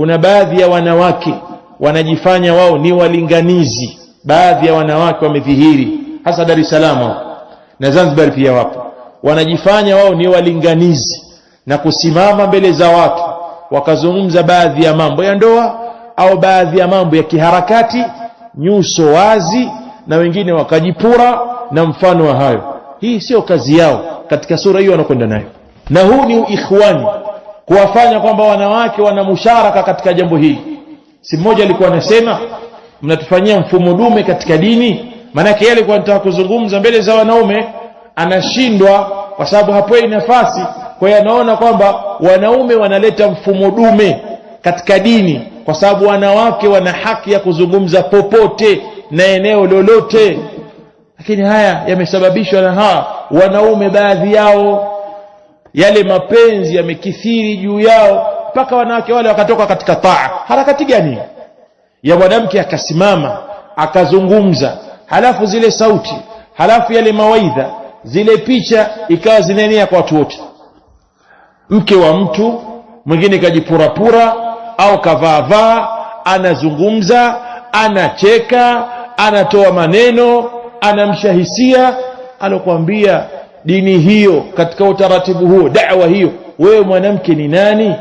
kuna baadhi ya wanawake wanajifanya wao ni walinganizi. Baadhi ya wanawake wamedhihiri hasa Dar es Salaam na Zanzibar pia wapo, wanajifanya wao ni walinganizi na kusimama mbele za watu wakazungumza baadhi ya mambo ya ndoa au baadhi ya mambo ya kiharakati, nyuso wazi, na wengine wakajipura na mfano wa hayo. Hii sio kazi yao katika sura hiyo wanakwenda nayo, na huu ni ikhwani kuwafanya kwamba wanawake wana musharaka katika jambo hili. Si mmoja alikuwa anasema mnatufanyia mfumo dume katika dini. Maana yake yeye alikuwa anataka kuzungumza mbele za wanaume, anashindwa kwa sababu hapewi nafasi. Kwa hiyo anaona kwamba wanaume wanaleta mfumo dume katika dini kwa sababu wanawake wana haki ya kuzungumza popote na eneo lolote. Lakini haya yamesababishwa na wanaume baadhi yao, yale mapenzi yamekithiri juu yao mpaka wanawake wale wakatoka katika taa. Harakati gani ya mwanamke akasimama akazungumza, halafu zile sauti, halafu yale mawaidha, zile picha ikawa zinaenea kwa watu wote? Mke wa mtu mwingine kajipurapura au kavaavaa, anazungumza, anacheka, anatoa maneno, anamshahisia. Alokuambia dini hiyo katika utaratibu huo, da'wa hiyo, wewe mwanamke ni nani?